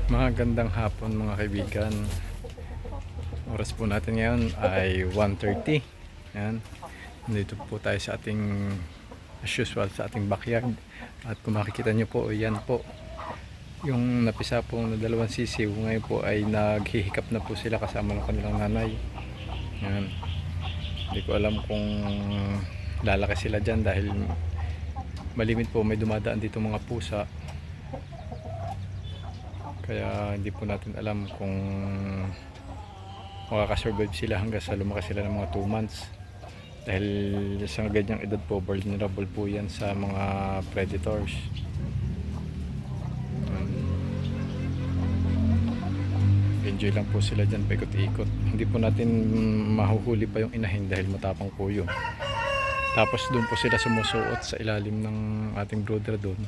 Magandang hapon mga kaibigan. Oras po natin ngayon ay 1:30. Yan. Nandito po tayo sa ating as usual sa ating backyard. At kung makikita nyo po, yan po. Yung napisa po na dalawang sisiw. Ngayon po ay naghihikap na po sila kasama ng kanilang nanay. Yan. Hindi ko alam kung lalaki sila dyan dahil malimit po may dumadaan dito mga pusa. Kaya hindi po natin alam kung makakasurvive sila hanggang sa lumaki sila ng mga 2 months. Dahil sa ganyang edad po, vulnerable po yan sa mga predators. Enjoy lang po sila dyan, paikot-ikot. Hindi po natin mahuhuli pa yung inahin dahil matapang po yun. Tapos doon po sila sumusuot sa ilalim ng ating brooder doon.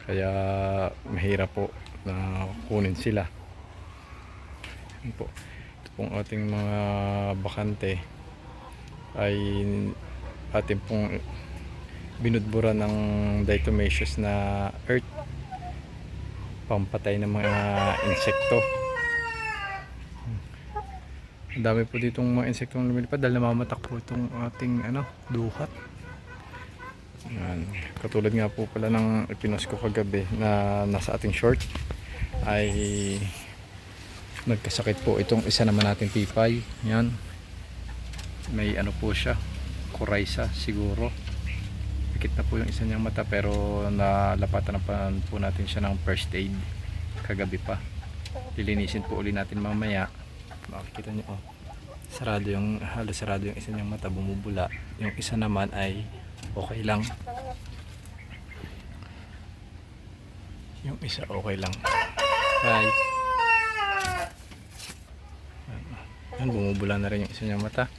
Kaya mahirap po na kunin sila. Yan po. Ito pong ating mga bakante ay ating pong binudbura ng diatomaceous na earth, pampatay ng mga insekto. Ang dami po ditong mga insektong lumilipad dahil namamatak po itong ating duhat. Yan. Katulad nga po pala ng ipinost ko kagabi na nasa ating short ay nagkasakit po itong isa naman natin pipay. Yan, may po siya, coryza siguro. Pikit na po yung isa niyang mata pero nalapatan na po natin siya ng first aid kagabi pa. Lilinisin po uli natin mamaya. Makikita niyo halos sarado yung isa niyang mata, bumubula. Yung isa naman ay okay lang. Yung isa okay lang. Bye. Yan, bumubula na rin yung isa niyang mata.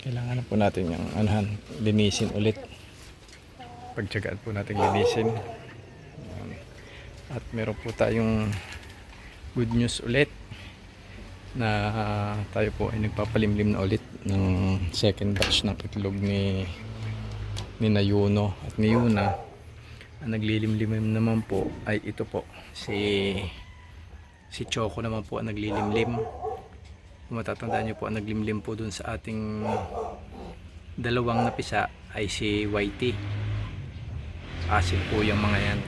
Kailangan na po natin yung linisin ulit. Pagtsagaan po natin linisin. At meron po tayong good news ulit na tayo po ay nagpapalimlim na ulit ng second batch ng itlog ni Nayuno at ni Yuna. Ang naglilimlim naman po ay ito po, si Choco naman po ang naglilimlim. Kung matatandaan nyo po, ang naglimlim po dun sa ating dalawang napisa ay si Whitey. Asin po yung mga yan.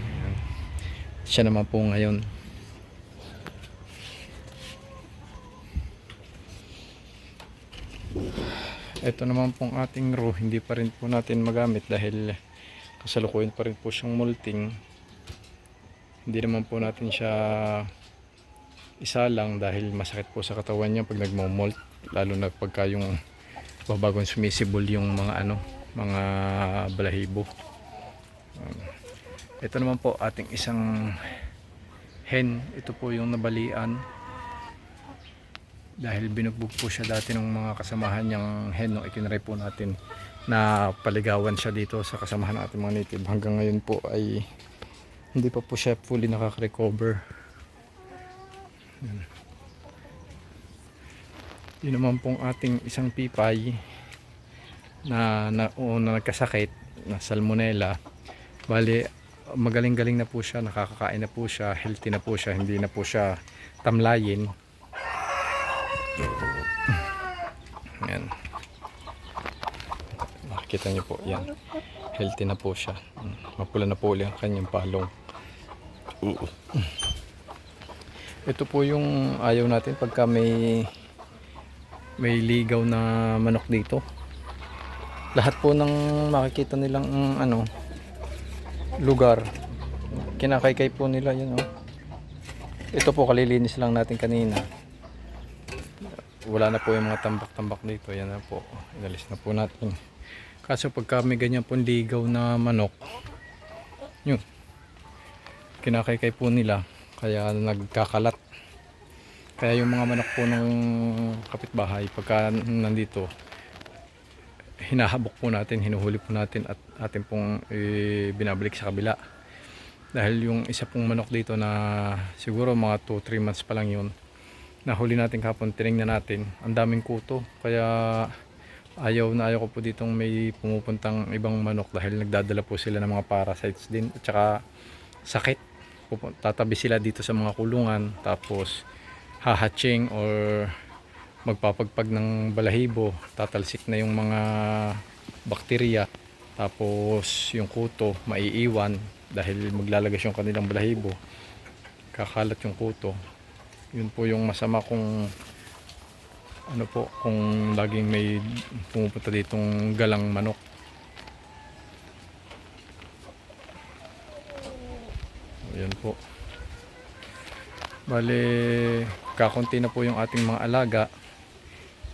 Siya naman po ngayon. Ito naman pong ating row, hindi pa rin po natin magamit dahil kasalukuyan pa rin po siyang molting. Hindi naman po natin siya isa lang dahil masakit po sa katawan niya pag nagmo-molt, lalo na pagka yung babagong sumisibol yung mga balahibo. Ito naman po ating isang hen. Ito po yung nabalian dahil binugbog po siya dati ng mga kasamahan niyang hen nung itinry po natin na paligawan siya dito sa kasamahan natin mga native. Hanggang ngayon po ay hindi pa po siya fully nakaka-recover. Yun naman pong ating isang pipay na nagkasakit na salmonella. Bali magaling-galing na po siya, nakakakain na po siya, healthy na po siya, hindi na po siya tamlayin. Yan, makikita niyo po yan, healthy na po siya. Mapula na po ulit ang kanyang palong. Ito po yung ayaw natin pagka may ligaw na manok dito. Lahat po ng makikita nilang lugar, kinakaykay po nila yan. Ito po kalilinis lang natin kanina. Wala na po yung mga tambak-tambak dito. Yan na po, inalis na po natin. Kaso pagka may ganyan pong ligaw na manok, yun, kinakaykay po nila, kaya nagkakalat. Kaya yung mga manok po ng kapitbahay pagka nandito, hinahabok po natin, hinuhuli po natin at atin pong binabalik sa kabila. Dahil yung isa pong manok dito na siguro mga 2-3 months pa lang yun, nahuli natin kahapon, tinignan natin, ang daming kuto. Kaya ayaw ko po ditong may pumupuntang ibang manok dahil nagdadala po sila ng mga parasites din at saka sakit tatabi sila dito sa mga kulungan, tapos hahatching or magpapagpag ng balahibo, tatalsik na yung mga bakterya, tapos yung kuto maiiwan dahil maglalagas yung kanilang balahibo, kakalat yung kuto. Yun po yung masama kung ano po, kung laging may pumupunta ditong galang manok. Ayan po. Bale, kakunti na po yung ating mga alaga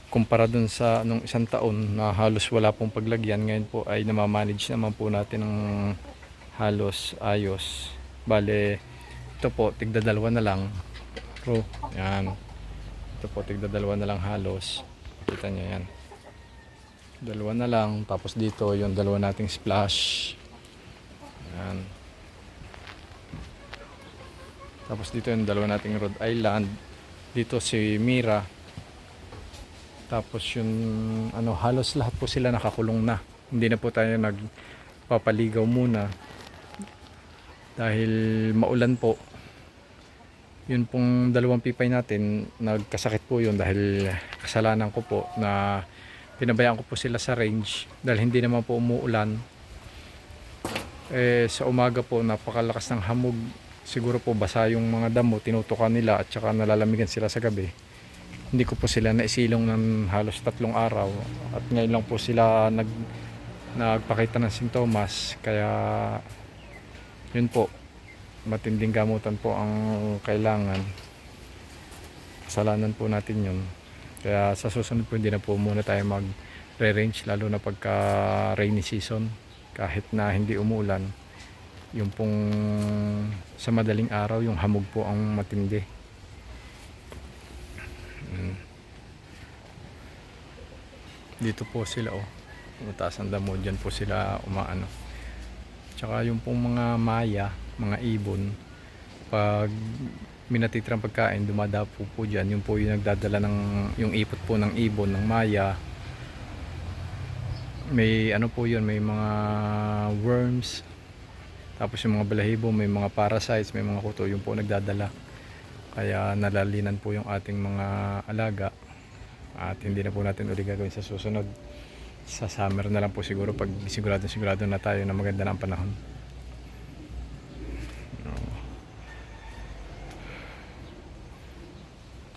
kumpara dun sa nung isang taon na halos wala pong paglagyan. Ngayon po ay namamanage naman po natin ng halos ayos. Bale, ito po tigda dalawa na lang. So, yan. Ito po tigda dalawa na lang halos. Kita nyo yan. Dalawa na lang. Tapos dito yung dalawa nating splash. Yan. Tapos dito yung dalawa nating Rhode Island. Dito si Mira. Tapos yung ano, halos lahat po sila nakakulong na. Hindi na po tayo nagpapaligaw muna. Dahil maulan po. Yun pong dalawang pipay natin, nagkasakit po yun dahil kasalanan ko po na pinabayaan ko po sila sa range. Dahil hindi naman po umuulan. Sa umaga po napakalakas ng hamog. Siguro po basa yung mga damo, tinutukan nila at saka nalalamigan sila sa gabi. Hindi ko po sila naisilong ng halos 3 araw at ngayon lang po sila nagpakita ng sintomas, kaya yun po, matinding gamutan po ang kailangan. Kasalanan po natin yun, kaya sa susunod po hindi na po muna tayo mag-re-range, lalo na pagka rainy season. Kahit na hindi umulan, yung pong sa madaling araw yung hamog po ang matindi. Dito po sila mataas ang damo, dyan po sila umaano. Tsaka yung pong mga maya, mga ibon, pag minatitirang pagkain dumadapo po dyan, yung po yung nagdadala ng yung ipot po ng ibon, ng maya. May ano po yun, may mga worms. Tapos yung mga balahibo, may mga parasites, may mga kuto, yung po nagdadala. Kaya nalalinan po yung ating mga alaga. At hindi na po natin uli gagawin sa susunod. Sa summer na lang po siguro, pag sigurado na tayo na maganda na ang panahon.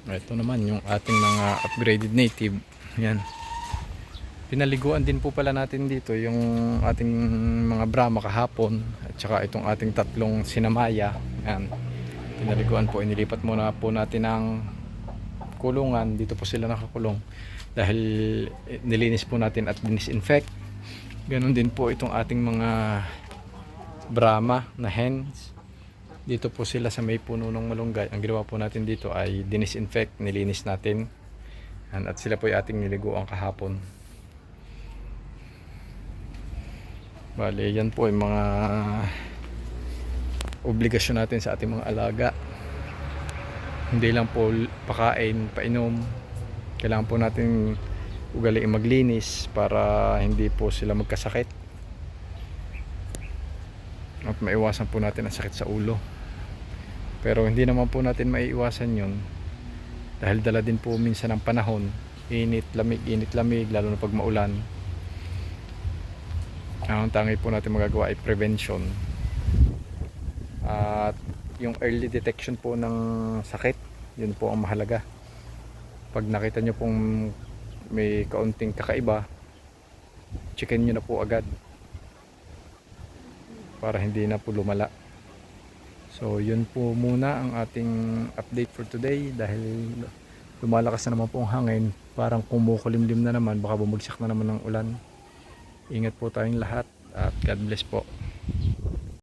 Ito naman yung ating mga upgraded native. Yan. Pinaliguan din po pala natin dito yung ating mga Brahma kahapon at saka itong ating tatlong sinamaya. Yan. Pinaliguan po, inilipat muna po natin ang kulungan. Dito po sila nakakulong dahil nilinis po natin at disinfect. Ganon din po itong ating mga Brahma na hens. Dito po sila sa may puno ng malunggay. Ang ginawa po natin dito ay disinfect, nilinis natin. At sila po yung ating niliguan kahapon. Bale, yan po yung mga obligasyon natin sa ating mga alaga. Hindi lang po pakain, painom. Kailangan po natin ugaliin maglinis para hindi po sila magkasakit. At maiwasan po natin ang sakit sa ulo. Pero hindi naman po natin maiiwasan yun. Dahil dala din po minsan ng panahon. Init, lamig, lalo na pag maulan. Ang tangi po natin magagawa ay prevention. At yung early detection po ng sakit, yun po ang mahalaga. Pag nakita nyo pong may kaunting kakaiba, checkin nyo na po agad para hindi na po lumala. So yun po muna ang ating update for today. Dahil lumalakas na naman po ang hangin, parang kumukulimlim na naman, baka bumagsak na naman ng ulan. Ingat po tayong lahat at God bless po.